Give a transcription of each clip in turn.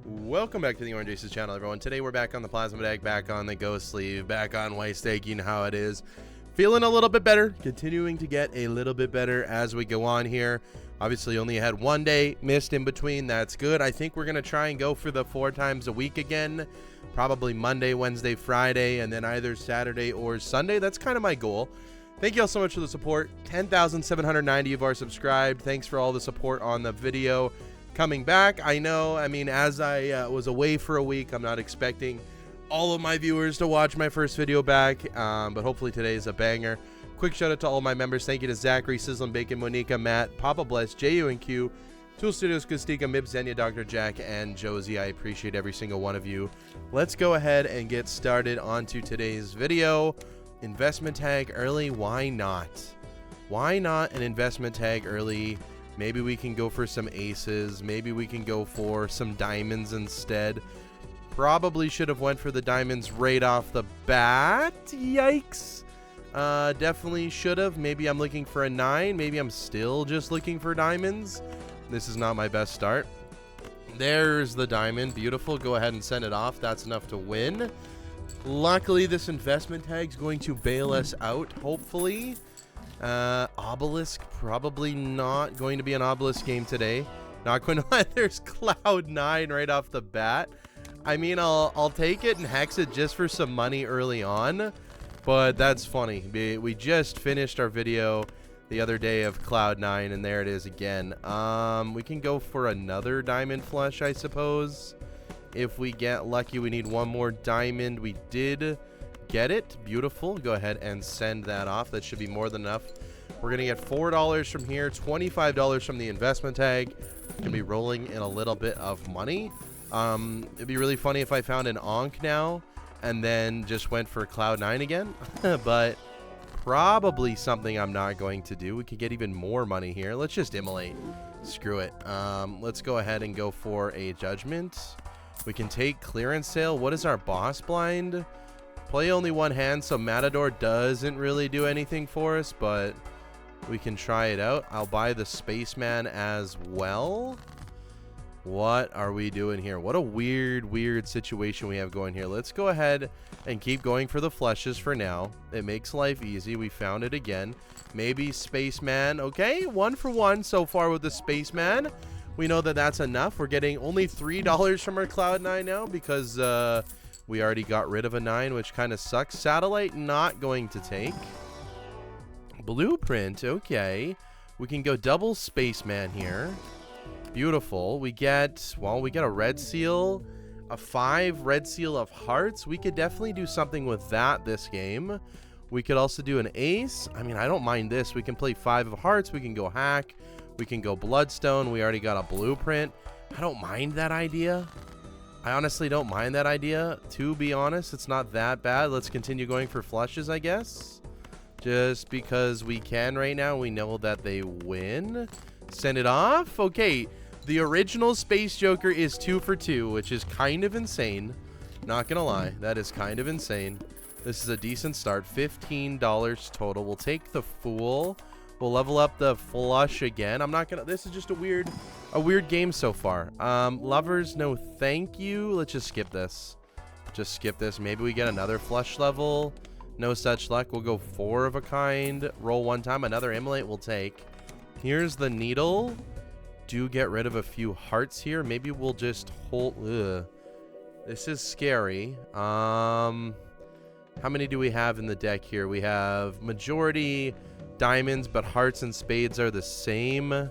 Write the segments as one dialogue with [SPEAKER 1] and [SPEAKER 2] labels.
[SPEAKER 1] Welcome back to the Orange Aces channel, everyone. Today we're back on the plasma deck, back on the ghost sleeve, back on white stake. You know how it is. Feeling a little bit better, continuing to get a little bit better as we go on here. Obviously only had one day missed in between. That's good. I think we're going to try and go for the 4 times a week again. Probably Monday, Wednesday, Friday, and then either Saturday or Sunday. That's kind of my goal. Thank you all so much for the support. 10,790 of our subscribed. Thanks for all the support on the video. Coming back, I know, as I was away for a week, I'm not expecting all of my viewers to watch my first video back, but hopefully today is a banger. Quick shout out to all my members. Thank you to Zachary, Sizzlin, Bacon, Monica, Matt, Papa Bless, JU and Q, Tool Studios, Kustika, Mib, Zenya, Dr. Jack, and Josie. I appreciate every single one of you. Let's go ahead and get started onto today's video. Investment tag early, why not? Why not an investment tag early? Maybe we can go for some aces. Maybe we can go for some diamonds instead. Probably should have went for the diamonds right off the bat. Yikes. Definitely should have. Maybe I'm looking for a 9. Maybe I'm still just looking for diamonds. This is not my best start. There's the diamond. Beautiful. Go ahead and send it off. That's enough to win. Luckily, this investment tag's going to bail us out, hopefully. Obelisk, probably not going to be an obelisk game today. Not going to lie, there's Cloud 9 right off the bat. I mean, I'll take it and hex it just for some money early on, but that's funny. We just finished our video the other day of Cloud 9, and there it is again. We can go for another diamond flush, I suppose. If we get lucky, we need one more diamond. We did get it. Beautiful. Go ahead and send that off. That should be more than enough. We're going to get $4 from here, $25 from the investment tag. Going to be rolling in a little bit of money. It'd be really funny if I found an Ankh now and then just went for Cloud 9 again. But probably something I'm not going to do. We could get even more money here. Let's just immolate. Screw it. Let's go ahead and go for a judgment. We can take clearance sale. What is our boss blind? Play only one hand, so Matador doesn't really do anything for us, but we can try it out. I'll buy the Spaceman as well. What are we doing here? What a weird situation we have going here. Let's go ahead and keep going for the flushes for now. It makes life easy. We found it again. Maybe Spaceman. Okay, 1 for 1 so far with the Spaceman. We know that that's enough. We're getting only $3 from our Cloud 9 now because we already got rid of a 9, which kind of sucks. Satellite, not going to take. Blueprint, okay. We can go double Spaceman here. Beautiful. We get a red seal, a 5 red seal of hearts. We could definitely do something with that this game. We could also do an ace. I mean, I don't mind this. We can play 5 of hearts. We can go hack. We can go bloodstone. We already got a blueprint. I don't mind that idea. I honestly don't mind that idea. To be honest, it's not that bad. Let's continue going for flushes, I guess. Just because we can right now. We know that they win. Send it off. Okay. The original Space Joker is 2 for 2, which is kind of insane. Not gonna lie. That is kind of insane. This is a decent start. $15 total. We'll take the Fool. We'll level up the flush again. I'm not gonna. This is just a weird game so far. Lovers, no thank you. Let's just skip this. Just skip this. Maybe we get another flush level. No such luck. We'll go 4 of a kind. Roll 1 time. Another immolate we'll take. Here's the needle. Do get rid of a few hearts here. Maybe we'll just hold. Ugh. This is scary. How many do we have in the deck here? We have majority diamonds, but hearts and spades are the same.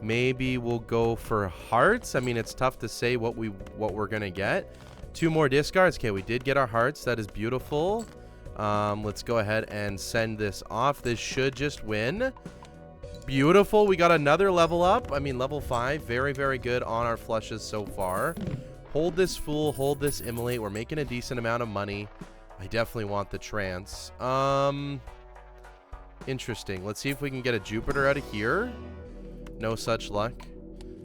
[SPEAKER 1] Maybe we'll go for hearts. I mean, it's tough to say what we're gonna get. 2 more discards. Okay, we did get our hearts. That is beautiful. Let's go ahead and send this off. This should just win. Beautiful. We got another level up. I mean, level 5. Very good on our flushes so far. Hold this Fool. Hold this immolate. We're making a decent amount of money. I definitely want the trance. Interesting. Let's see if we can get a Jupiter out of here. No such luck.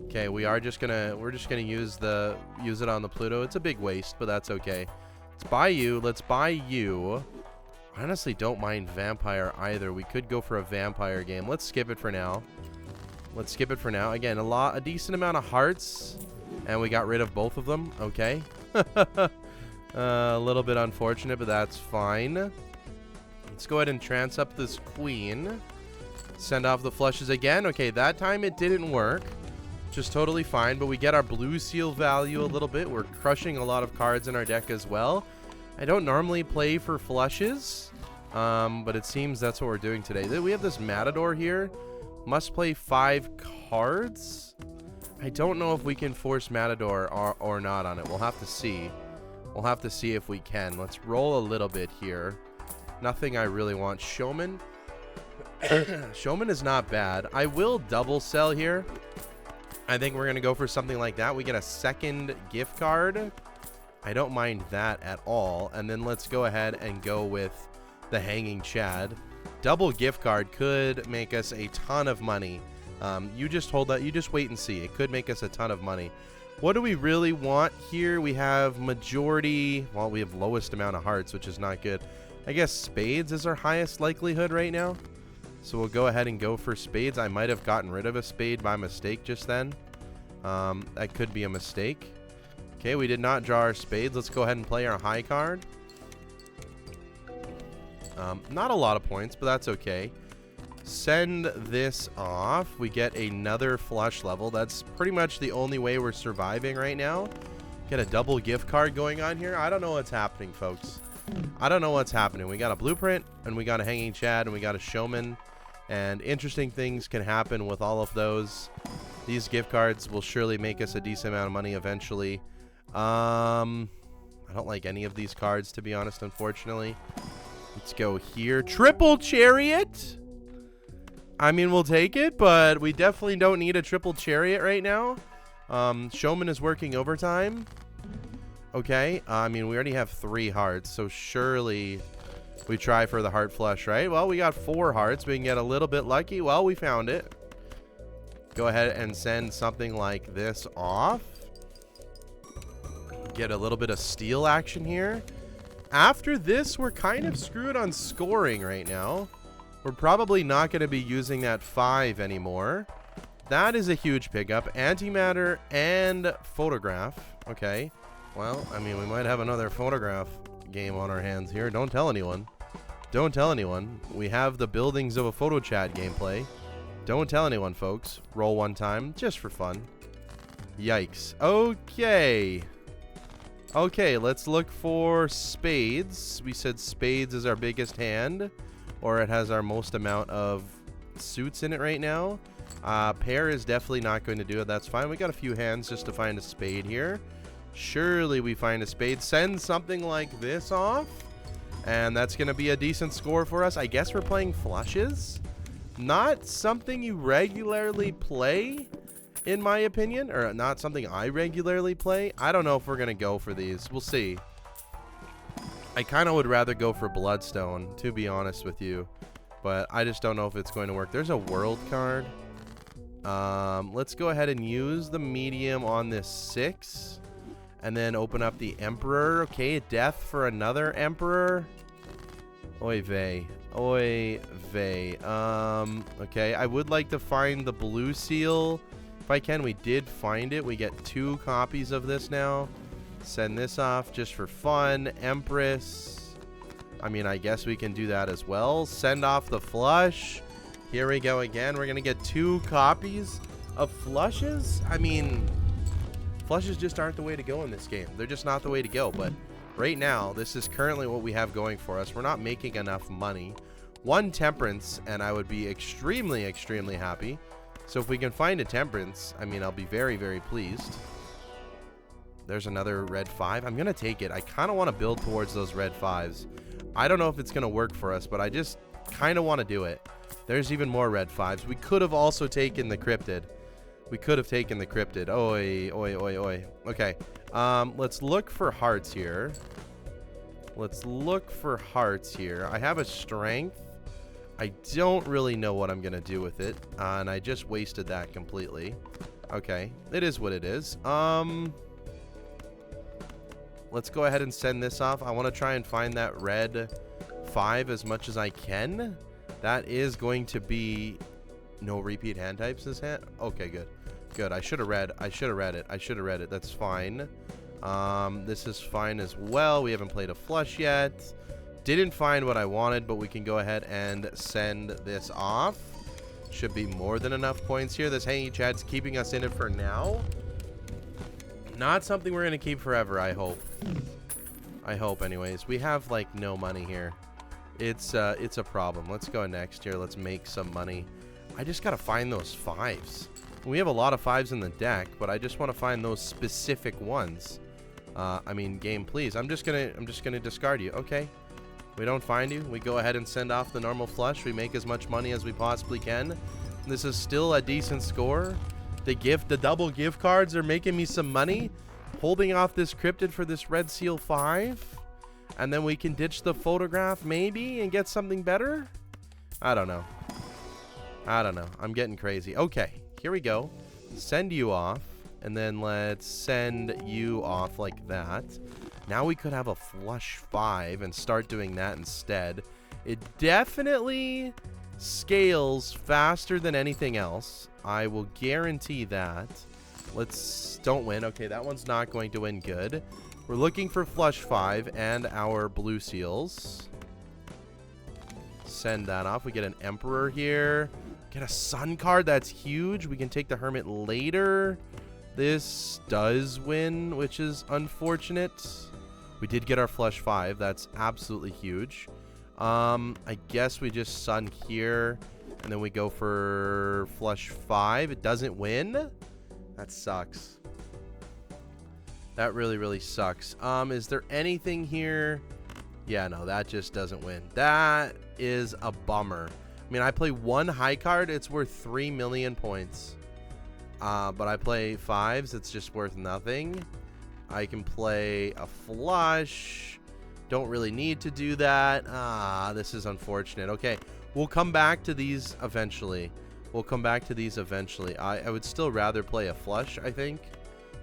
[SPEAKER 1] Okay, we're just gonna use it on the Pluto. It's a big waste, but that's okay. Let's buy you. Let's buy you. I honestly don't mind Vampire either. We could go for a Vampire game. Let's skip it for now. Let's skip it for now. Again, a decent amount of hearts. And we got rid of both of them. Okay. A little bit unfortunate, but that's fine. Let's go ahead and trance up this queen. Send off the flushes again. Okay, that time it didn't work. Just totally fine, but we get our blue seal value a little bit. We're crushing a lot of cards in our deck as well. I don't normally play for flushes, but it seems that's what we're doing today. We have this Matador here. Must play 5 cards. I don't know if we can force Matador or not on it. We'll have to see. We'll have to see if we can. Let's roll a little bit here. Nothing I really want. Showman. Showman is not bad. I will double sell here. I think we're going to go for something like that. We get a second gift card. I don't mind that at all. And then let's go ahead and go with the Hanging Chad. Double gift card could make us a ton of money. You just hold that. You just wait and see. It could make us a ton of money. What do we really want here? We have majority. Well, we have lowest amount of hearts, which is not good. I guess spades is our highest likelihood right now. So we'll go ahead and go for spades. I might have gotten rid of a spade by mistake just then. That could be a mistake. Okay, we did not draw our spades. Let's go ahead and play our high card. Not a lot of points, but that's okay. Send this off. We get another flush level. That's pretty much the only way we're surviving right now. Get a double gift card going on here. I don't know what's happening, folks. I don't know what's happening. We got a blueprint, and we got a Hanging Chad, and we got a Showman. And interesting things can happen with all of those. These gift cards will surely make us a decent amount of money eventually. I don't like any of these cards, to be honest, unfortunately. Let's go here. Triple Chariot! I mean, we'll take it, but we definitely don't need a triple Chariot right now. Showman is working overtime. Okay. I mean, we already have 3 hearts, so surely we try for the heart flush, right? Well, we got 4 hearts. We can get a little bit lucky. Well, we found it. Go ahead and send something like this off. Get a little bit of steal action here. After this, we're kind of screwed on scoring right now. We're probably not going to be using that 5 anymore. That is a huge pickup. Antimatter and photograph. Okay. Well, I mean, we might have another photograph game on our hands here. Don't tell anyone. Don't tell anyone. We have the buildings of a photo chat gameplay. Don't tell anyone, folks. Roll one time, just for fun. Yikes. Okay. Okay, let's look for spades. We said spades is our biggest hand, or it has our most amount of suits in it right now. Pair is definitely not going to do it. That's fine. We got a few hands just to find a spade here. Surely we find a spade. Send something like this off, and that's going to be a decent score for us. I guess we're playing flushes. Not something you regularly play, in my opinion, or not something I regularly play. I don't know if we're going to go for these. We'll see. I kind of would rather go for Bloodstone, to be honest with you, but I just don't know if it's going to work. There's a world card. Let's go ahead and use the medium on this 6. And then open up the Emperor. Okay, death for another Emperor. Oy vey. Oy vey. Okay, I would like to find the blue seal. If I can, we did find it. We get 2 copies of this now. Send this off just for fun. Empress. I mean, I guess we can do that as well. Send off the flush. Here we go again. We're going to get 2 copies of flushes. I mean, flushes just aren't the way to go in this game. They're just not the way to go. But right now, this is currently what we have going for us. We're not making enough money. 1 temperance, and I would be extremely, extremely happy. So if we can find a temperance, I mean, I'll be very, very pleased. There's another red 5. I'm going to take it. I kind of want to build towards those red 5s. I don't know if it's going to work for us, but I just kind of want to do it. There's even more red 5s. We could have also taken the cryptid. We could have taken the cryptid. Oi, oi, oi, oi. Okay. Let's look for hearts here. Let's look for hearts here. I have a strength. I don't really know what I'm going to do with it. And I just wasted that completely. Okay. It is what it is. Let's go ahead and send this off. I want to try and find that red 5 as much as I can. That is going to be no repeat hand types this hand. Okay, good. good. I should have read it. I should have read it. That's fine. This is fine as well. We haven't played a flush yet. Didn't find what I wanted, but we can go ahead and send this off. Should be more than enough points here. This hanging chat's keeping us in it for now. Not something we're going to keep forever, I hope. I hope, anyways. We have, like, no money here. It's a problem. Let's go next here. Let's make some money. I just got to find those 5s. We have a lot of 5s in the deck, but I just want to find those specific ones. I mean, game, please. I'm just gonna discard you. Okay. We don't find you. We go ahead and send off the normal flush. We make as much money as we possibly can. This is still a decent score. The double gift cards are making me some money. Holding off this cryptid for this red seal 5. And then we can ditch the photograph maybe and get something better. I don't know. I'm getting crazy. Okay, here we go. Send you off. And then let's send you off like that. Now we could have a flush 5 and start doing that instead. It definitely scales faster than anything else. I will guarantee that. Don't win. Okay, that one's not going to win good. We're looking for flush 5 and our blue seals. Send that off. We get an emperor here. Get a sun card. That's huge. We can take the hermit later. This does win, which is unfortunate. We did get our flush 5. That's absolutely huge. I guess we just sun here, and then we go for flush 5. It doesn't win. That sucks. That really, really sucks. Is there anything here? Yeah, no, that just doesn't win. That is a bummer. I mean, I play one high card. It's worth 3 million points. But I play 5s. It's just worth nothing. I can play a flush. Don't really need to do that. This is unfortunate. Okay, we'll come back to these eventually. I would still rather play a flush, I think.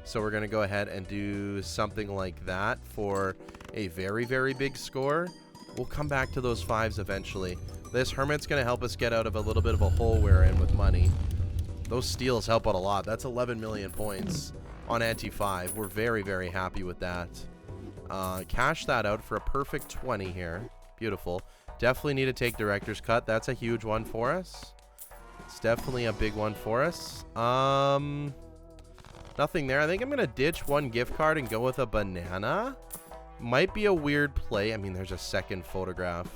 [SPEAKER 1] So we're going to go ahead and do something like that for a very, very big score. We'll come back to those 5s eventually. This hermit's going to help us get out of a little bit of a hole we're in with money. Those steals help out a lot. That's 11 million points on anti-5. We're very, very happy with that. Cash that out for a perfect 20 here. Beautiful. Definitely need to take director's cut. That's a huge one for us. It's definitely a big one for us. Nothing there. I think I'm going to ditch one gift card and go with a banana. Might be a weird play. I mean, there's a second photograph.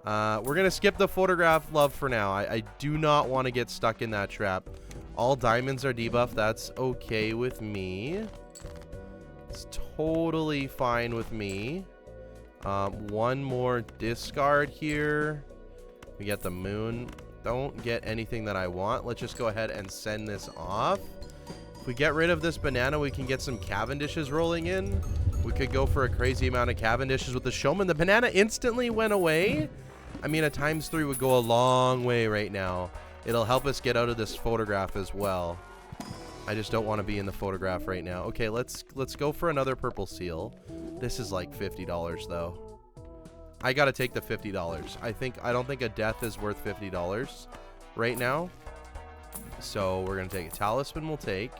[SPEAKER 1] We're going to skip the photograph love for now. I do not want to get stuck in that trap. All diamonds are debuffed. That's okay with me. It's totally fine with me. One more discard here. We get the moon. Don't get anything that I want. Let's just go ahead and send this off. If we get rid of this banana, we can get some Cavendishes rolling in. We could go for a crazy amount of Cavendishes with the showman. The banana instantly went away. I mean, a ×3 would go a long way right now. It'll help us get out of this photograph as well. I just don't want to be in the photograph right now. Okay, let's go for another purple seal. This is like $50 though. I gotta take the $50. I don't think a death is worth $50 right now. So we're gonna take a talisman. We'll take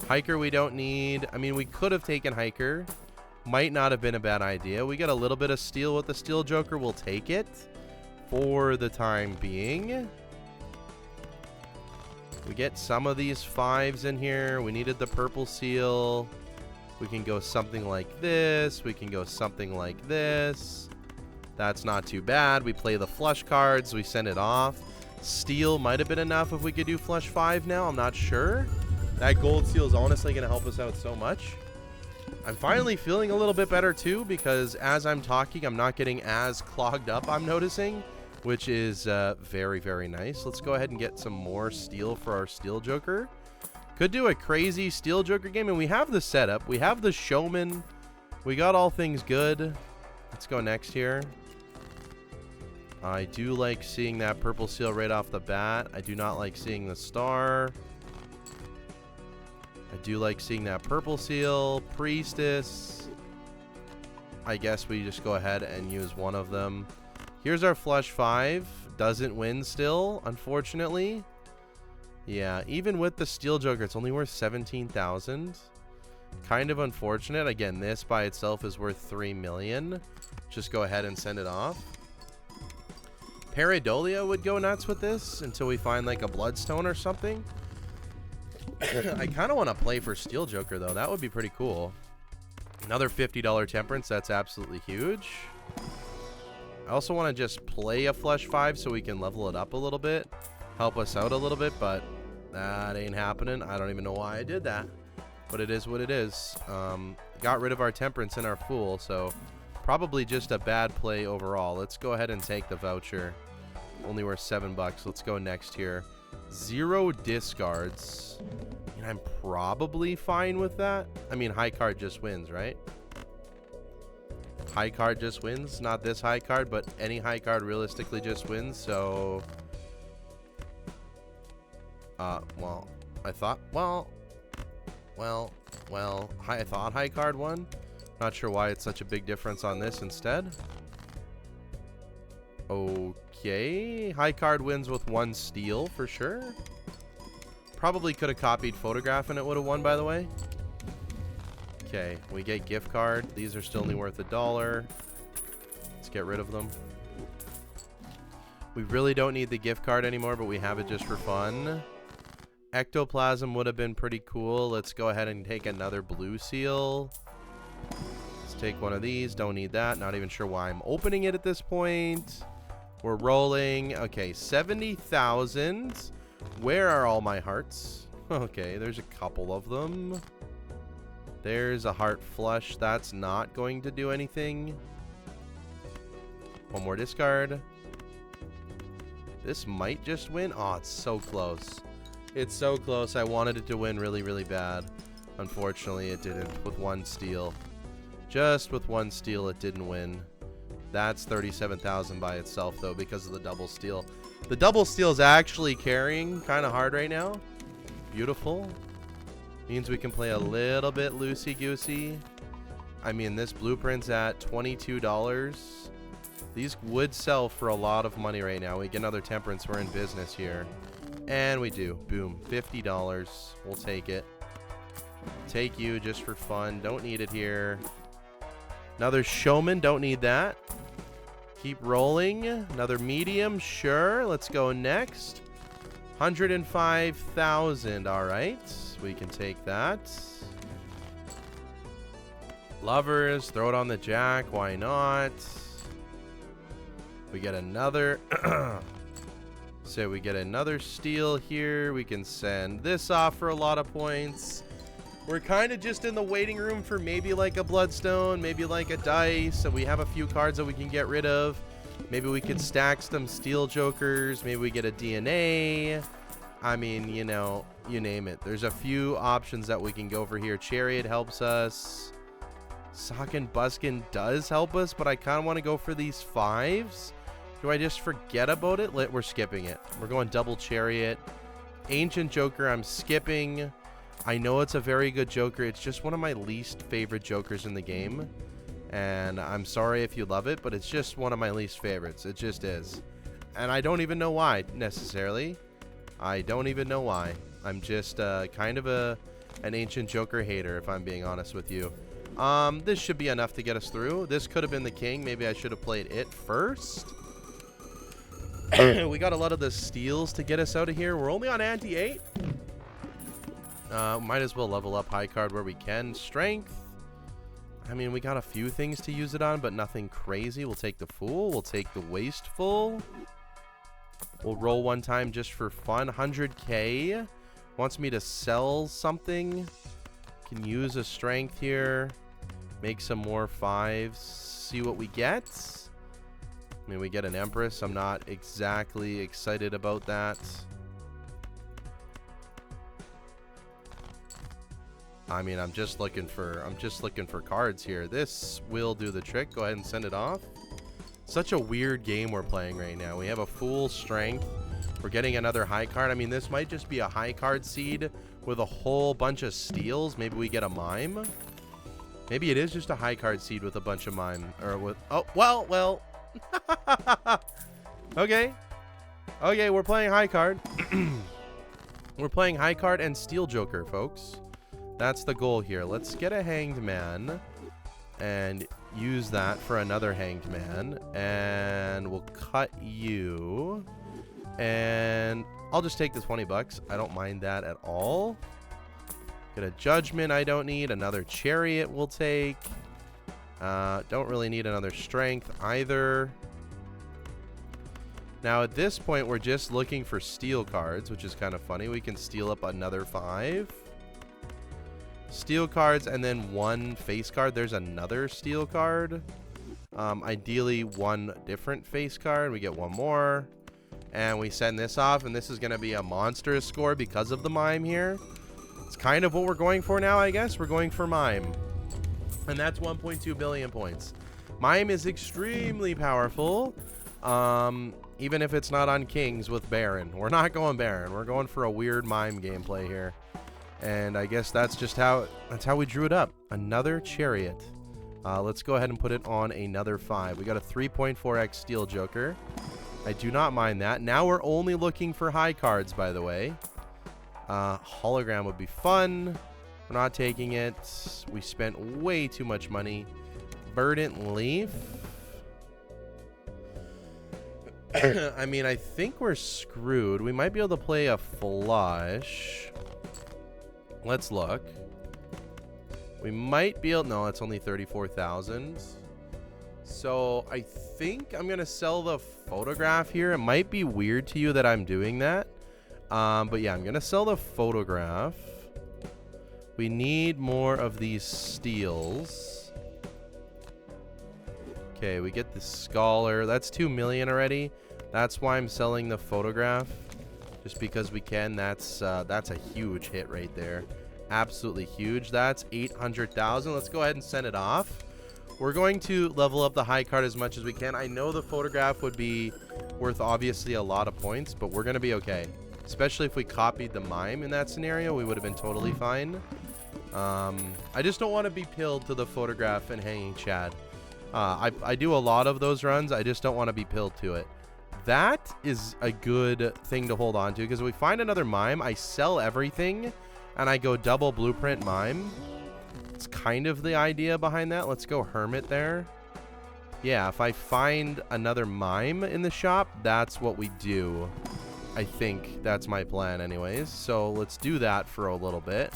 [SPEAKER 1] hiker. We don't need. I mean, we could have taken hiker. Might not have been a bad idea. We got a little bit of steel with the steel joker. We'll take it for the time being. We get some of these 5s in here. We needed the purple seal. We can go something like this. We can go something like this. That's not too bad. We play the flush cards. We send it off. Steel might have been enough if we could do flush 5 now. I'm not sure. That gold seal is honestly going to help us out so much. I'm finally feeling a little bit better too, because as I'm talking, I'm not getting as clogged up, I'm noticing, which is very, very nice. Let's go ahead and get some more steel for our steel joker. Could do a crazy steel joker game, and we have the setup. We have the showman. We got all things good. Let's go next here. I do like seeing that purple seal right off the bat. I do not like seeing the star. I do like seeing that purple seal. Priestess. I guess we just go ahead and use one of them. Here's our flush 5. Doesn't win still, unfortunately. Yeah, even with the Steel Joker, it's only worth 17,000. Kind of unfortunate. Again, this by itself is worth 3 million. Just go ahead and send it off. Pareidolia would go nuts with this until we find like a Bloodstone or something. I kind of want to play for Steel Joker though. That would be pretty cool. Another $50 Temperance. That's absolutely huge. I also want to just play a Flush 5 so we can level it up a little bit. Help us out a little bit, but that ain't happening. I don't even know why I did that. But it is what it is. Got rid of our Temperance and our Fool, so probably just a bad play overall. Let's go ahead and take the voucher. Only worth $7. Let's go next here. 0 discards. And I'm probably fine with that. I mean, high card just wins, right? High card just wins. Not this high card, but any high card realistically just wins. So, well, I thought, I thought high card won. Not sure why it's such a big difference on this instead. Okay, high card wins with 1 steal for sure. Probably could have copied Photograph and it would have won, by the way. Okay, we get gift card. These are still only worth $1. Let's get rid of them. We really don't need the gift card anymore, but we have it just for fun. Ectoplasm would have been pretty cool. Let's go ahead and take another blue seal. Let's take one of these. Don't need that. Not even sure why I'm opening it at this point. We're rolling. Okay, 70,000. Where are all my hearts? Okay, there's a couple of them. There's a heart flush. That's not going to do anything. One more discard. This might just win. Oh, it's so close. It's so close. I wanted it to win really, really bad. Unfortunately, it didn't with 1 steal. Just with 1 steal, it didn't win. That's 37,000 by itself, though, because of the double steal. The double steal is actually carrying kind of hard right now. Beautiful. Means we can play a little bit loosey-goosey. I mean, this blueprint's at $22. These would sell for a lot of money right now. We get another Temperance. We're in business here. And we do. Boom. $50. We'll take it. Take you just for fun. Don't need it here. Another Showman. Don't need that. Keep rolling. Another medium. Sure. Let's go next. 105,000. All right. We can take that. Lovers. Throw it on the jack. Why not? We get another. So we get another steal here. We can send this off for a lot of points. We're kind of just in the waiting room for maybe like a Bloodstone, maybe like a Dice. So we have a few cards that we can get rid of. Maybe we could stack some Steel Jokers. Maybe we get a DNA. I mean, you know, you name it. There's a few options that we can go for here. Chariot helps us. Sock Buskin does help us, but I kind of want to go for these 5s. Do I just forget about it? We're skipping it. We're going double Chariot. Ancient Joker, I'm skipping. I know it's a very good Joker. It's just one of my least favorite Jokers in the game. And I'm sorry if you love it, but it's just one of my least favorites. It just is. And I don't even know why, necessarily. I don't even know why. I'm just kind of an Ancient Joker hater, if I'm being honest with you. This should be enough to get us through. This could have been the king. Maybe I should have played it first. We got a lot of the steals to get us out of here. We're only on ante 8. Might as well level up high card where we can. Strength. I mean, we got a few things to use it on, but nothing crazy. We'll take the Fool. We'll take the Wasteful. We'll roll one time just for fun. 100K. Wants me to sell something. Can use a strength here. Make some more 5s. See what we get. I mean, we get an Empress. I'm not exactly excited about that. I mean, I'm just looking for cards here. This will do the trick. Go ahead and send it off. Such a weird game we're playing right now. We have a Fool strength. We're getting another high card. I mean, this might just be a high card seed with a whole bunch of steals. Maybe we get a Mime. Maybe it is just a high card seed with a bunch of Mime. Or with... Oh, well. Okay. Okay, we're playing high card. We're playing high card and steel joker, folks. That's the goal here. Let's get a hanged man and use that for another hanged man. And we'll cut you. And I'll just take the 20 bucks. I don't mind that at all. Get a judgment I don't need. Another chariot we'll take. Don't really need another strength either. Now at this point we're just looking for steel cards, which is kind of funny. We can steal up another 5 steel cards and then 1 face card. There's another steel card. Ideally 1 different face card. We get 1 more. And we send this off, and this is going to be a monstrous score because of the Mime here. It's kind of what we're going for now, I guess. We're going for Mime. And that's 1.2 billion points. Mime is extremely powerful. Even if it's not on Kings with Baron. We're not going Baron. We're going for a weird Mime gameplay here. And I guess that's just how we drew it up. Another chariot. Let's go ahead and put it on another 5. We got a 3.4x steel joker. I do not mind that. Now we're only looking for high cards, by the way. Hologram would be fun. We're not taking it. We spent way too much money. Verdant Leaf. I mean, I think we're screwed. We might be able to play a flush. Let's look. We might be able... No, it's only 34,000. So I think I'm going to sell the photograph here. It might be weird to you that I'm doing that. But yeah, I'm going to sell the photograph. We need more of these steels. Okay, we get the scholar. That's 2 million already. That's why I'm selling the photograph. Just because we can. That's a huge hit right there. Absolutely huge. That's 800,000. Let's go ahead and send it off. We're going to level up the high card as much as we can. I know the photograph would be worth obviously a lot of points, but we're going to be okay. Especially if we copied the Mime in that scenario, we would have been totally fine. I just don't want to be pilled to the photograph and hanging Chad. I do a lot of those runs. I just don't want to be pilled to it. That is a good thing to hold on to, because if we find another Mime, I sell everything and I go double blueprint Mime. It's kind of the idea behind that. Let's go Hermit there. Yeah, if I find another Mime in the shop, that's what we do. I think that's my plan anyways. So let's do that for a little bit.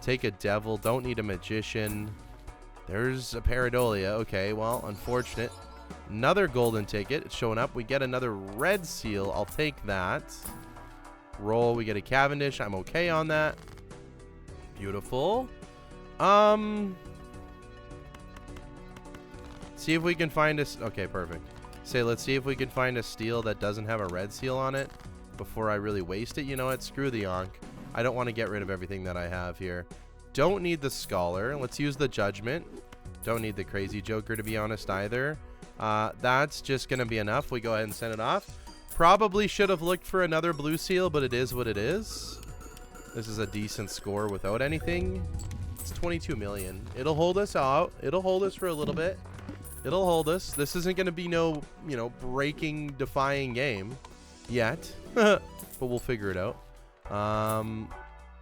[SPEAKER 1] Take a Devil. Don't need a Magician. There's a Pareidolia. Okay, well, unfortunate. Another golden ticket. It's showing up. We get another red seal. I'll take that. Roll. We get a Cavendish. I'm okay on that. Beautiful. See if we can find us. Okay, perfect. Let's see if we can find a steel that doesn't have a red seal on it before I really waste it. You know what? Screw the Yonk. I don't want to get rid of everything that I have here. Don't need the Scholar. Let's use the Judgment. Don't need the Crazy Joker, to be honest, either. That's just going to be enough. We go ahead and send it off. Probably should have looked for another blue seal, but it is what it is. This is a decent score without anything. It's 22 million. It'll hold us out. It'll hold us for a little bit. It'll hold us. This isn't going to be no, breaking, defying game yet. But we'll figure it out.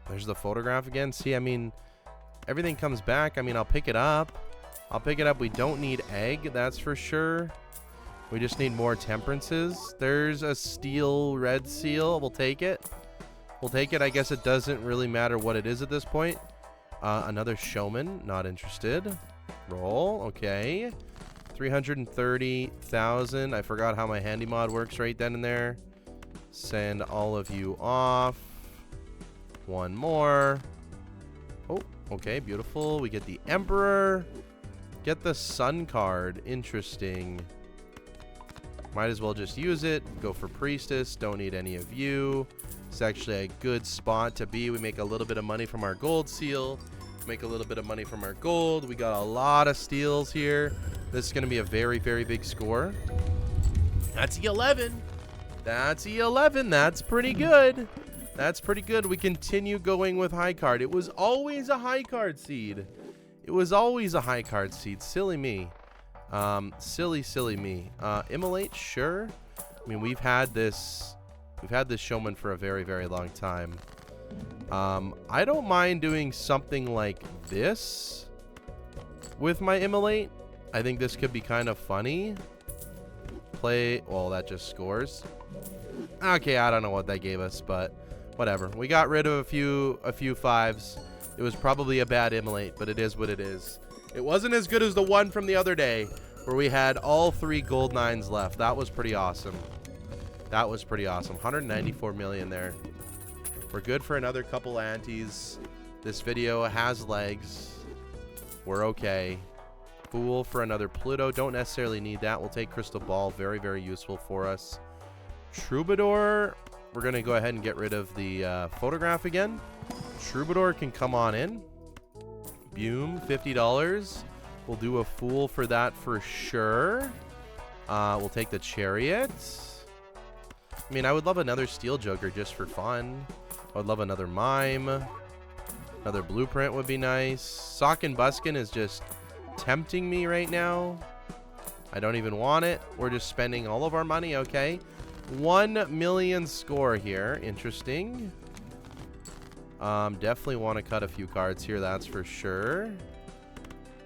[SPEAKER 1] There's the photograph again. See, I mean, everything comes back. I mean, I'll pick it up. We don't need egg, that's for sure. We just need more temperances. There's a steel red seal. We'll take it. I guess it doesn't really matter what it is at this point. Another showman. Not interested. Roll. Okay. 330,000. I forgot how my handy mod works right then and there. Send all of you off. One more. Oh, okay. Beautiful. We get the Emperor. Get the Sun card. Interesting. Might as well just use it. Go for Priestess. Don't need any of you. It's actually a good spot to be. We make a little bit of money from our gold seal. Make a little bit of money from our gold. We got a lot of steals here. This is going to be a very, very big score. That's E11. That's E11. That's pretty good. That's pretty good. We continue going with high card. It was always a high card seed. It was always a high card seed. Silly me. Silly me. Immolate, sure. I mean, we've had this showman for a very, very long time. I don't mind doing something like this with my immolate. I think this could be kind of funny. Play, well, that just scores. Okay, I don't know what that gave us, but whatever. We got rid of a few fives. It was probably a bad immolate, but it is what it is. It wasn't as good as the one from the other day where we had all 3 gold 9s left. That was pretty awesome. That was pretty awesome. 194 million there. We're good for another couple antes. This video has legs. We're okay. Fool for another Pluto. Don't necessarily need that. We'll take Crystal Ball. Very, very useful for us. Troubadour. We're going to go ahead and get rid of the photograph again. Troubadour can come on in. Boom. $50. We'll do a Fool for that for sure. We'll take the Chariot. I mean, I would love another Steel Joker just for fun. I would love another Mime. Another Blueprint would be nice. Sock and Buskin is just tempting me right now. I don't even want it. We're just spending all of our money. Okay. 1 million score here. Interesting. Definitely want to cut a few cards here. That's for sure.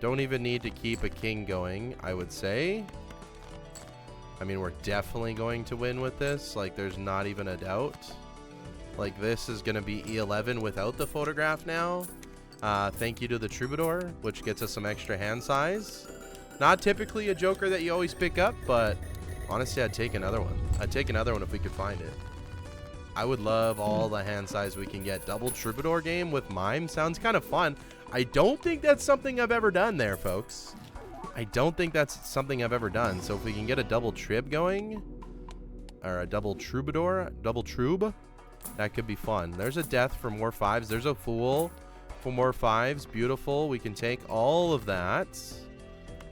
[SPEAKER 1] Don't even need to keep a king going, I would say. I mean, we're definitely going to win with this. Like, there's not even a doubt. Like, this is going to be E11 without the photograph now. Thank you to the Troubadour, which gets us some extra hand size. Not typically a Joker that you always pick up, but honestly, I'd take another one. I'd take another one if we could find it. I would love all the hand size we can get. Double Troubadour game with Mime sounds kind of fun. I don't think that's something I've ever done there, folks. I don't think that's something I've ever done. So if we can get a double Trib going, or a double Troubadour, double Trub, that could be fun. There's a Death for more 5s. There's a Fool for more 5s. Beautiful. We can take all of that.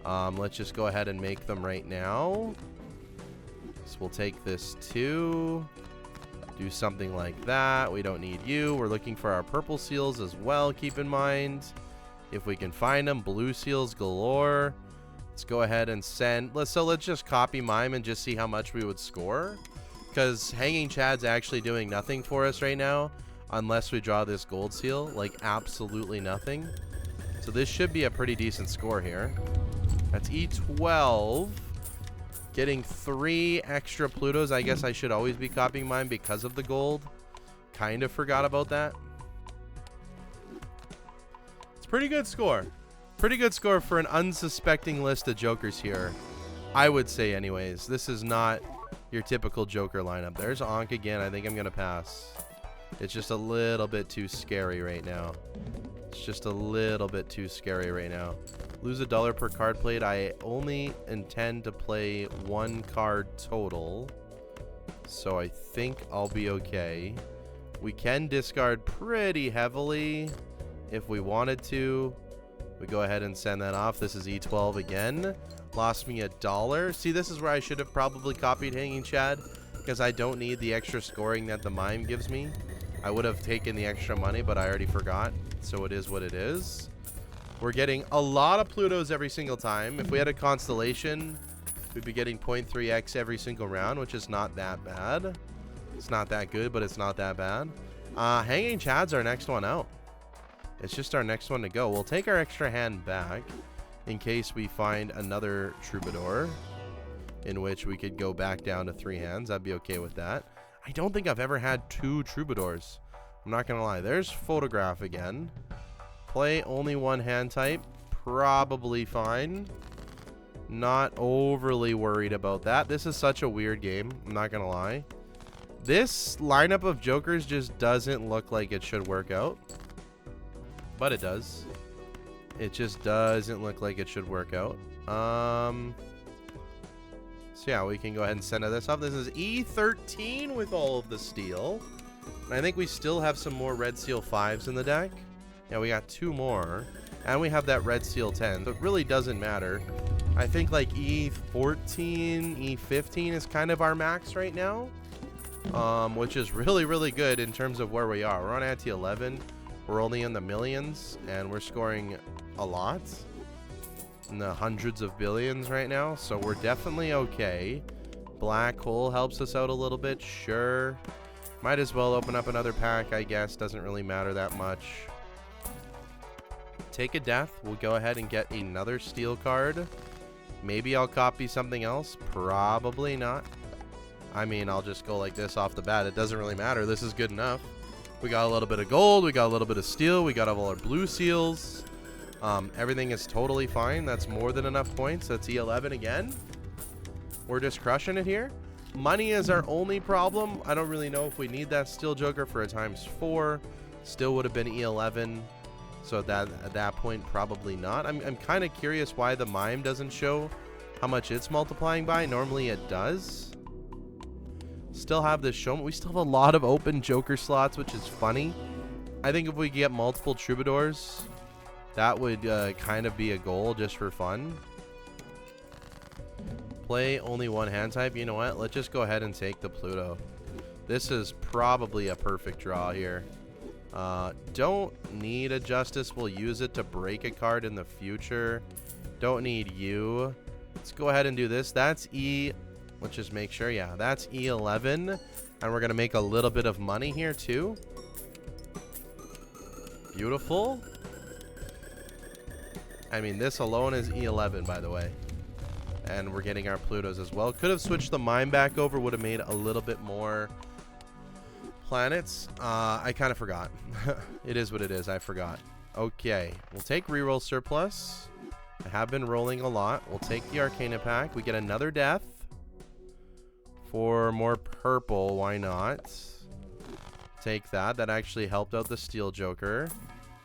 [SPEAKER 1] Let's just go ahead and make them right now. So we'll take this too. Do something like that. We don't need you. We're looking for our purple seals as well. Keep in mind, if we can find them, blue seals galore. Let's go ahead and send. Let's just copy Mime and just see how much we would score. Because Hanging Chad's actually doing nothing for us right now, unless we draw this gold seal. Like, absolutely nothing. So this should be a pretty decent score here. That's E12. Getting 3 extra Plutos. I guess I should always be copying mine because of the gold. Kind of forgot about that. It's a pretty good score. Pretty good score for an unsuspecting list of Jokers here. I would say anyways. This is not your typical Joker lineup. There's Ankh again. I think I'm going to pass. It's just a little bit too scary right now. It's just a little bit too scary right now. Lose $1 per card played. I only intend to play 1 card total, so I think I'll be okay. We can discard pretty heavily if we wanted to. We go ahead and send that off. This is E12 again. Lost me $1. See, this is where I should have probably copied Hanging Chad, because I don't need the extra scoring that the Mime gives me. I would have taken the extra money, but I already forgot, so it is what it is. We're getting a lot of Plutos every single time. If we had a Constellation, we'd be getting 0.3x every single round, which is not that bad. It's not that good, but it's not that bad. Hanging Chad's our next one out. It's just our next one to go. We'll take our extra hand back in case we find another Troubadour, in which we could go back down to 3 hands. I'd be okay with that. I don't think I've ever had 2 Troubadours. I'm not going to lie. There's Photograph again. Play only 1 hand type. Probably fine. Not overly worried about that. This is such a weird game. I'm not going to lie. This lineup of Jokers just doesn't look like it should work out. But it does. It just doesn't look like it should work out. So yeah, we can go ahead and send this off. This is E13 with all of the steel. And I think we still have some more Red Seal 5s in the deck. Yeah, we got 2 more. And we have that Red Seal 10. So it really doesn't matter. I think like E14, E15 is kind of our max right now. Which is really, really good in terms of where we are. We're on ante 11. We're only in the millions. And we're scoring a lot. In the hundreds of billions right now. So we're definitely okay. Black Hole helps us out a little bit. Sure. Might as well open up another pack, I guess. Doesn't really matter that much. Take a death. We'll go ahead and get another steel card. Maybe I'll copy something else. Probably not. I mean, I'll just go like this off the bat. It doesn't really matter. This is good enough. We got a little bit of gold. We got a little bit of steel. We got all our blue seals. Everything is totally fine. That's more than enough points. That's E11 again. We're just crushing it here. Money is our only problem. I don't really know if we need that steel joker for a ×4. Still would have been E11. So at that point, probably not. I'm kind of curious why the Mime doesn't show how much it's multiplying by. Normally it does. Still have this show. We still have a lot of open joker slots, which is funny. I think if we get multiple troubadours, that would kind of be a goal just for fun. Play only one hand type. You know what? Let's just go ahead and take the Pluto. This is probably a perfect draw here. Don't need a Justice. We'll use it to break a card in the future. Don't need you. Let's go ahead and do this. That's E. Let's just make sure. Yeah, that's E11. And we're going to make a little bit of money here too. Beautiful. I mean, this alone is E11, by the way. And we're getting our Plutos as well. Could have switched the Mime back over. Would have made a little bit more planets. I kind of forgot. It is what it is. I forgot. Okay. We'll take reroll surplus. I have been rolling a lot. We'll take the Arcana pack. We get another death. For more purple. Why not? Take that. That actually helped out the Steel Joker.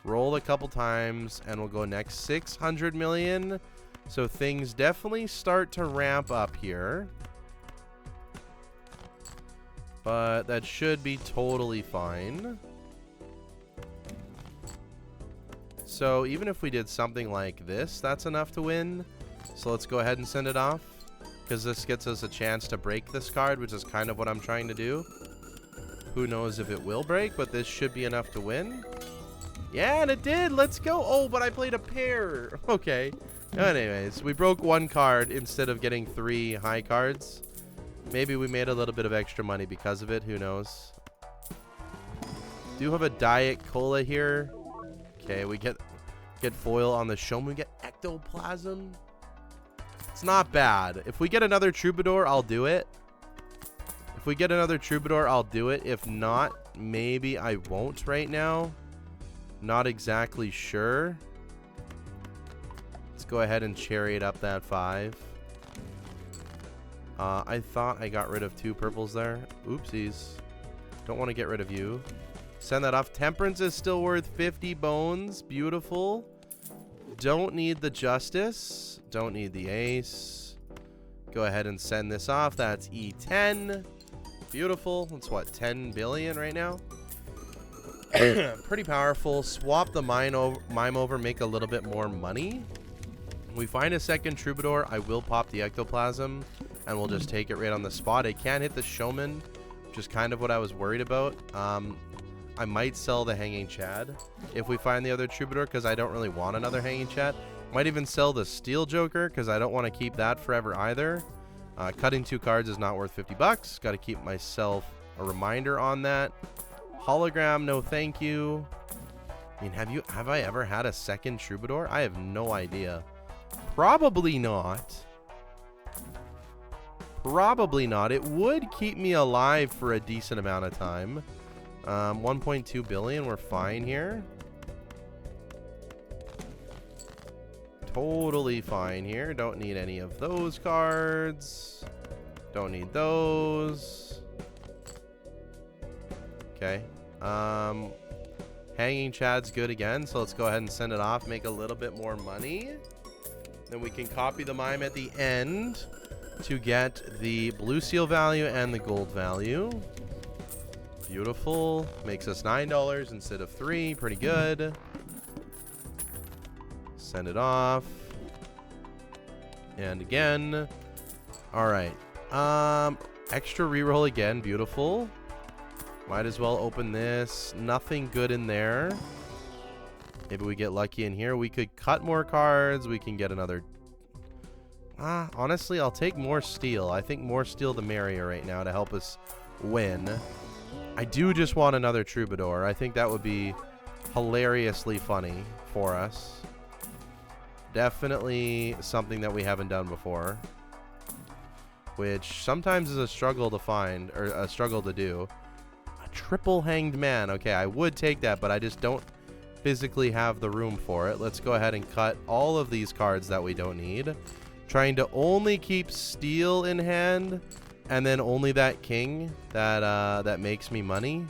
[SPEAKER 1] Roll a couple times. And we'll go next 600 million. So things definitely start to ramp up here. But that should be totally fine. So even if we did something like this, that's enough to win. So let's go ahead and send it off. Because this gets us a chance to break this card, which is kind of what I'm trying to do. Who knows if it will break, but this should be enough to win. Yeah, and it did. Let's go. Oh, but I played a pair. Okay. Anyways, we broke one card instead of getting 3 high cards. Maybe we made a little bit of extra money because of it. Who knows? Do have a Diet Cola here. Okay, we get foil on the Showman. We get Ectoplasm. It's not bad. If we get another Troubadour, I'll do it. If we get another Troubadour, I'll do it. If not, maybe I won't right now. Not exactly sure. Let's go ahead and chariot up that 5. I thought I got rid of 2 purples there. Oopsies. Don't want to get rid of you. Send that off. Temperance is still worth 50 bones. Beautiful. Don't need the Justice. Don't need the Ace. Go ahead and send this off. That's E10. Beautiful. That's what, 10 billion right now? Pretty powerful. Swap the Mime over, make a little bit more money. We find a second Troubadour. I will pop the Ectoplasm, and we'll just take it right on the spot. I can't hit the Showman, which is kind of what I was worried about. I might sell the Hanging Chad if we find the other Troubadour, because I don't really want another Hanging Chad. Might even sell the Steel Joker, because I don't want to keep that forever either. Cutting 2 cards is not worth 50 bucks. Got to keep myself a reminder on that. Hologram, no thank you. I mean, have I ever had a second Troubadour? I have no idea. Probably not. Probably not. It would keep me alive for a decent amount of time. 1.2 billion. We're fine here. Totally fine here. Don't need any of those cards. Don't need those. Okay. Hanging Chad's good again, so let's go ahead and send it off. Make a little bit more money. Then we can copy the Mime at the end to get the blue seal value and the gold value. Beautiful. Makes us $9 instead of 3. Pretty good. Send it off. And again. Alright. Extra reroll again. Beautiful. Might as well open this. Nothing good in there. Maybe we get lucky in here. We could cut more cards. We can get another. Honestly, I'll take more steel. I think more steel the merrier right now to help us win. I do just want another Troubadour. I think that would be hilariously funny for us. Definitely something that we haven't done before, which sometimes is a struggle to find, or a struggle to do. A triple hanged man. Okay, I would take that, but I just don't physically have the room for it. Let's go ahead and cut all of these cards that we don't need. Trying to only keep steel in hand, and then only that king that makes me money.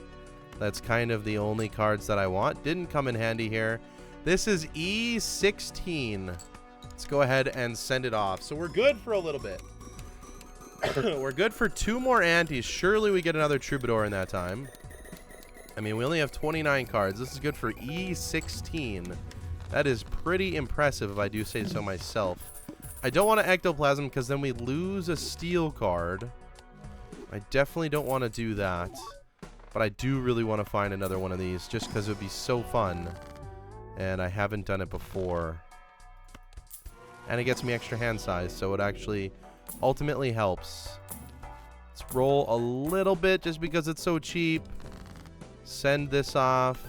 [SPEAKER 1] That's kind of the only cards that I want. Didn't come in handy here. This is E16. Let's go ahead and send it off. So we're good for a little bit. We're good for 2 more antes. Surely we get another Troubadour in that time. I mean, we only have 29 cards. This is good for E16. That is pretty impressive if I do say so myself. I don't want to ectoplasm because then we lose a steel card. I definitely don't want to do that. But I do really want to find another one of these just because it would be so fun. And I haven't done it before. And it gets me extra hand size, so it actually ultimately helps. Let's roll a little bit just because it's so cheap. Send this off.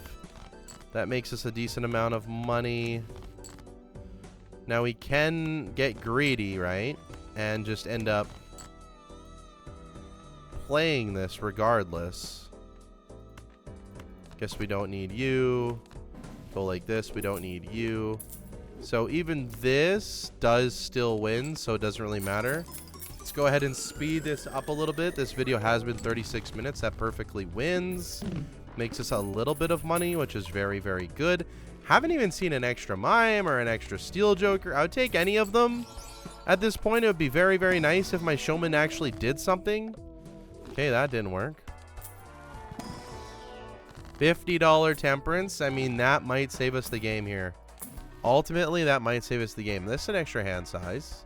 [SPEAKER 1] That makes us a decent amount of money. Now we can get greedy, right? And just end up playing this regardless. Guess we don't need you. Go like this. We don't need you. So even this does still win, so it doesn't really matter. Let's go ahead and speed this up a little bit. This video has been 36 minutes. That perfectly wins. Makes us a little bit of money, which is very, very good. Haven't even seen an extra Mime or an extra Steel Joker. I would take any of them. At this point, it would be very, very nice if my showman actually did something. Okay, that didn't work. $50 Temperance. I mean, that might save us the game here. Ultimately, that might save us the game. This is an extra hand size.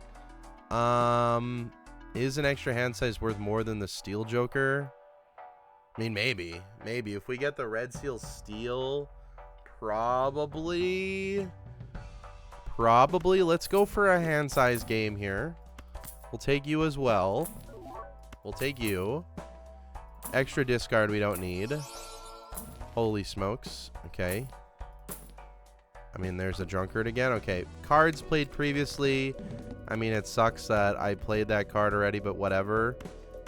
[SPEAKER 1] Is an extra hand size worth more than the Steel Joker? I mean, maybe. Maybe. If we get the Red Seal Steel, probably. Let's go for a hand size game here. We'll take you as well. We'll take you. Extra discard we don't need. Holy smokes. Okay. I mean, there's a drunkard again. Okay. Cards played previously. I mean, it sucks that I played that card already, but whatever.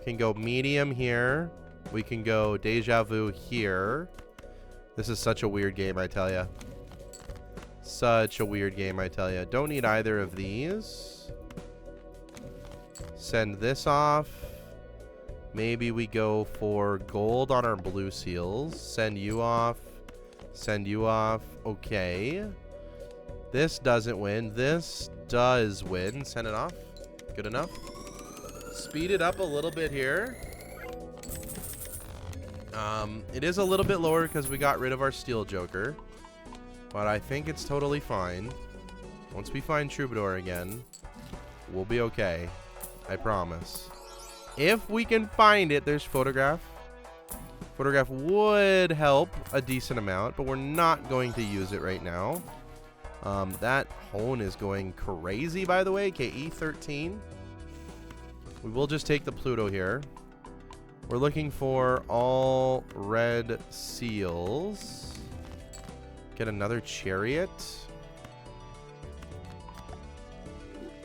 [SPEAKER 1] Can go medium here. We can go deja vu here. This is such a weird game, I tell ya. Such a weird game, I tell ya. Don't need either of these. Send this off. Maybe we go for gold on our blue seals. Send you off. Send you off. Okay. This doesn't win. This does win. Send it off. Good enough. Speed it up a little bit here. It is a little bit lower because we got rid of our Steel Joker. But I think it's totally fine. Once we find Troubadour again, we'll be okay. I promise. If we can find it, there's Photograph. Photograph would help a decent amount, but we're not going to use it right now. That Hone is going crazy, by the way. Okay, E13. We will just take the Pluto here. We're looking for all red seals. Get another Chariot.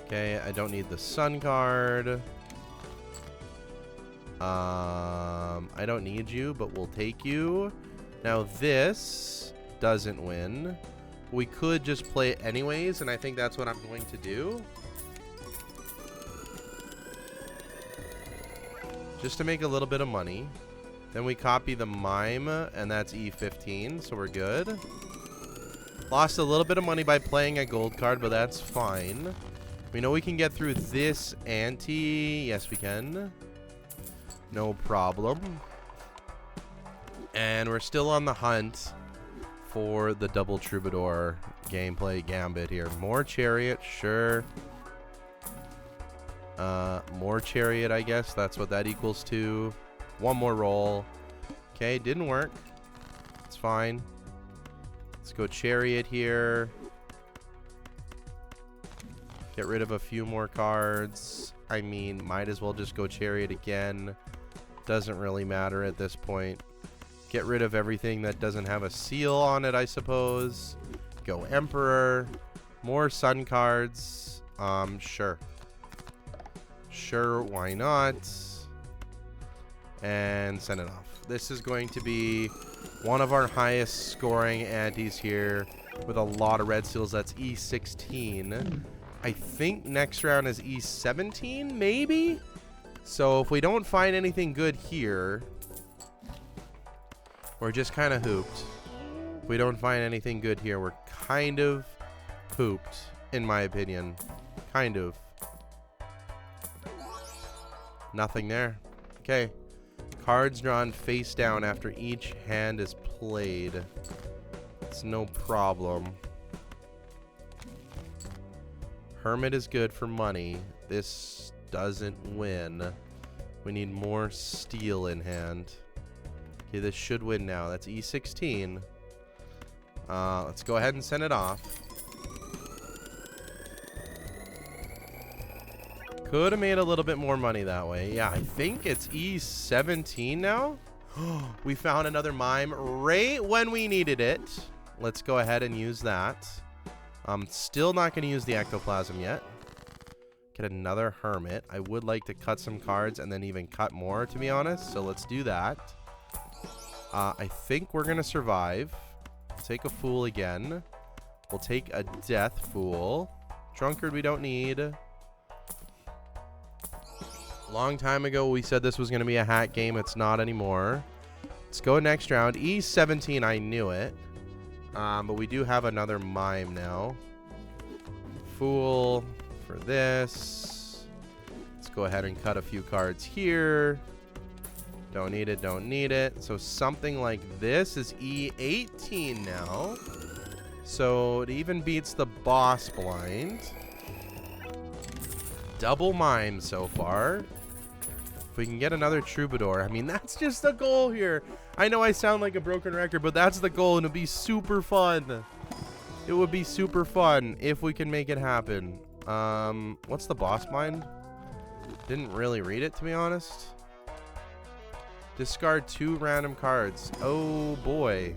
[SPEAKER 1] Okay, I don't need the Sun card. I don't need you, but we'll take you. Now this doesn't win. We could just play it anyways, and I think that's what I'm going to do. Just to make a little bit of money. Then we copy the Mime, and that's E15, so we're good. Lost a little bit of money by playing a gold card, but that's fine. We know we can get through this ante. Yes, we can. No problem. And we're still on the hunt for the double Troubadour gameplay gambit here. More Chariot, sure. More Chariot, I guess. That's what that equals to. One more roll. Okay, didn't work. It's fine. Let's go Chariot here. Get rid of a few more cards. I mean, might as well just go Chariot again. Doesn't really matter at this point. Get rid of everything that doesn't have a seal on it, I suppose. Go Emperor. More Sun cards. Sure. Sure, why not? And send it off. This is going to be one of our highest scoring antes here with a lot of red seals. That's E16. I think next round is E17, maybe? So if we don't find anything good here, we're just kind of hooped. If we don't find anything good here, we're kind of pooped, in my opinion. Kind of. Nothing there. Okay. Cards drawn face down after each hand is played. It's no problem. Hermit is good for money. This doesn't win. We need more steel in hand. Okay, this should win now. That's E16. Let's go ahead and send it off. Could have made a little bit more money that way. Yeah, I think it's E17 now. We found another mime right when we needed it. Let's go ahead and use that. I'm still not going to use the ectoplasm yet. Get another hermit. I would like to cut some cards and then even cut more, to be honest. So let's do that. I think we're going to survive. Take a fool again. We'll take a death fool. Drunkard we don't need. Long time ago we said this was going to be a hack game. It's not anymore. Let's go next round. E17, I knew it. But we do have another mime now. Fool for this. Let's go ahead and cut a few cards here. Don't need it, don't need it. So something like this is E18 now. So it even beats the boss blind. Double mime so far. If we can get another troubadour, I mean, that's just the goal here. I know I sound like a broken record, but that's the goal, and it'd be super fun. It would be super fun if we can make it happen. What's the boss blind? Didn't really read it, to be honest. Discard 2 random cards. Oh boy.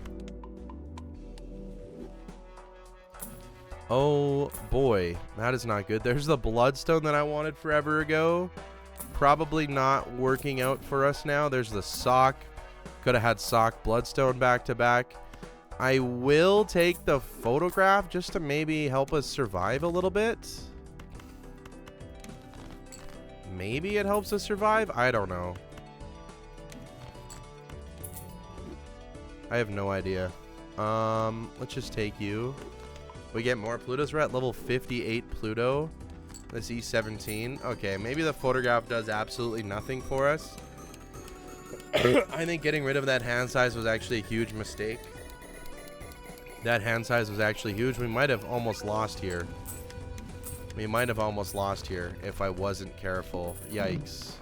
[SPEAKER 1] Oh boy, that is not good. There's the bloodstone that I wanted forever ago. Probably not working out for us now. There's the sock. Could have had sock bloodstone back to back. I will take the photograph just to maybe help us survive a little bit. Maybe it helps us survive. I don't know. I have no idea. Let's just take you. We get more Plutos. We're at level 58 Pluto. This E17. Okay, maybe the photograph does absolutely nothing for us. I think getting rid of that hand size was actually a huge mistake. That hand size was actually huge. We might have almost lost here. We might have almost lost here if I wasn't careful. Yikes.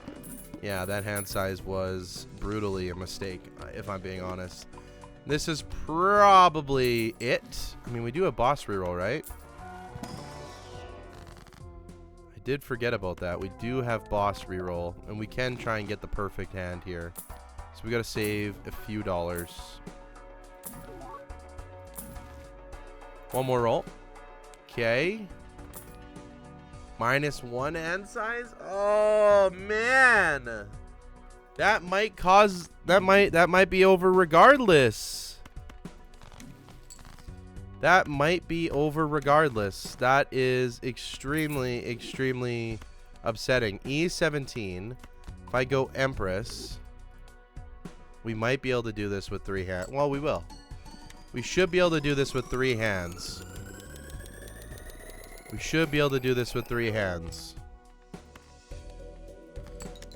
[SPEAKER 1] Yeah, that hand size was brutally a mistake, if I'm being honest. This is probably it. I mean, we do a boss reroll, right? I did forget about that. We do have boss reroll, and we can try and get the perfect hand here. So we got to save a few dollars. One more roll. Okay. -1 hand size. Oh man. That might cause that might be over regardless. That might be over regardless. That is extremely upsetting. E17. If I go Empress, we might be able to do this with 3 hands. Well, we will. We should be able to do this with 3 hands. We should be able to do this with 3 hands.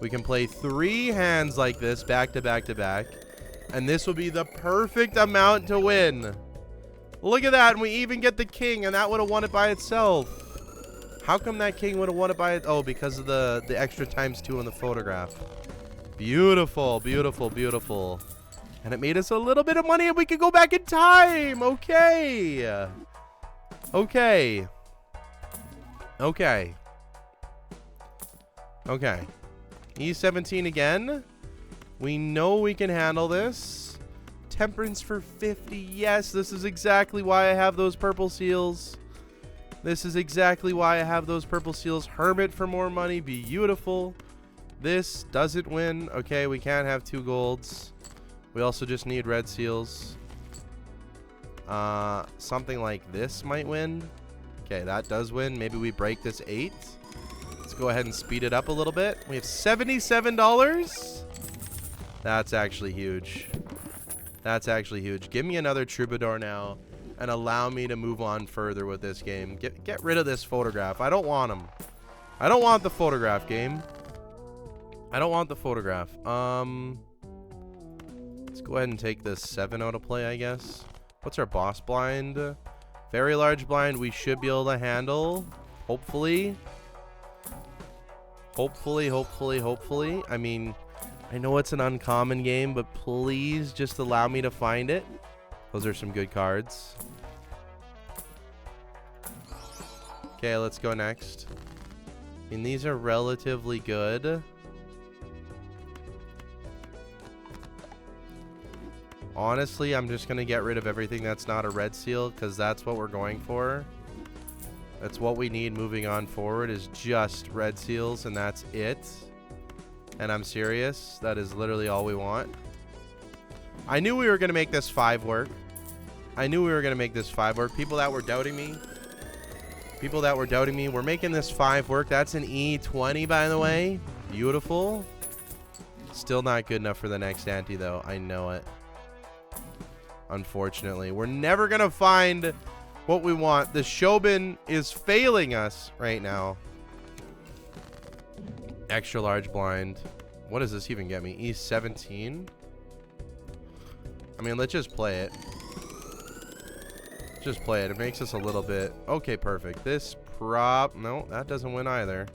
[SPEAKER 1] We can play 3 hands like this, back to back to back. And this will be the perfect amount to win. Look at that. And we even get the king, and that would have won it by itself. How come that king would have won it by it? Oh, because of the extra ×2 on the photograph. Beautiful, beautiful, beautiful. And it made us a little bit of money, and we could go back in time. Okay. Okay. Okay. Okay. E17 again. We know we can handle this. Temperance for 50. Yes, this is exactly why I have those purple seals. This is exactly why I have those purple seals. Hermit for more money. Beautiful. This doesn't win. Okay, we can't have 2 golds. We also just need red seals. Something like this might win. Okay, that does win. Maybe we break this 8. Let's go ahead and speed it up a little bit. We have $77. That's actually huge. That's actually huge. Give me another troubadour now and allow me to move on further with this game. Get rid of this photograph. I don't want him. I don't want the photograph, game. I don't want the photograph. Let's go ahead and take this 7 out of play, I guess. What's our boss blind? Very large blind we should be able to handle. Hopefully. Hopefully. I mean, I know it's an uncommon game, but please just allow me to find it. Those are some good cards. Okay, let's go next. I mean, these are relatively good. Honestly, I'm just going to get rid of everything that's not a red seal because that's what we're going for. That's what we need moving on forward is just red seals, and that's it. And I'm serious. That is literally all we want. I knew we were going to make this 5 work. People that were doubting me. We're making this 5 work. That's an E20, by the way. Beautiful. Still not good enough for the next ante, though. I know it. Unfortunately, we're never gonna find what we want. The Shobin is failing us right now. Extra large blind. What does this even get me? E17. I mean, let's just play it. Just play it. It makes us a little bit okay. Perfect. This prop. No, that doesn't win either.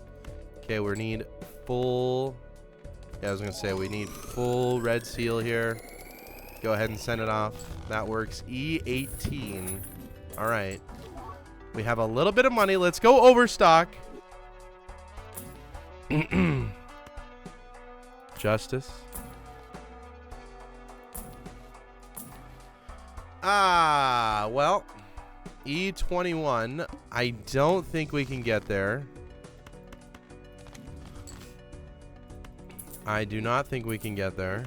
[SPEAKER 1] Okay, we need full. Yeah, I was gonna say we need full red seal here. Go ahead and send it off. That works. E18. All right. We have a little bit of money. Let's go overstock. Justice. Well, E21. I don't think we can get there. I do not think we can get there.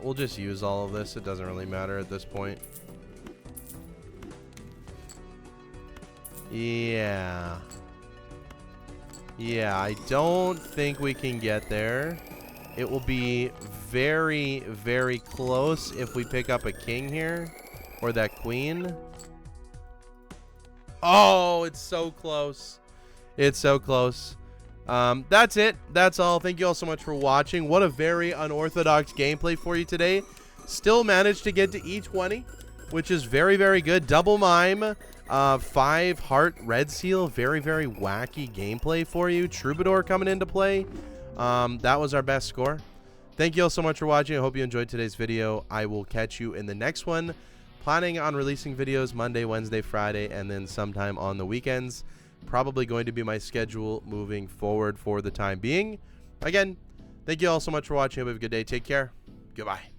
[SPEAKER 1] We'll just use all of this. It doesn't really matter at this point. Yeah. Yeah, I don't think we can get there. It will be very, very close if we pick up a king here. Or that queen. Oh, it's so close. It's so close. That's it. That's all. Thank you all so much for watching. What a very unorthodox gameplay for you today. Still managed to get to E20, which is very, very good. Double mime, 5 heart red seal. Very, very wacky gameplay for you. Troubadour coming into play. That was our best score. Thank you all so much for watching. I hope you enjoyed today's video. I will catch you in the next one. Planning on releasing videos Monday, Wednesday, Friday, and then sometime on the weekends. Probably going to be my schedule moving forward for the time being. Again, thank you all so much for watching. Have a good day. Take care. Goodbye.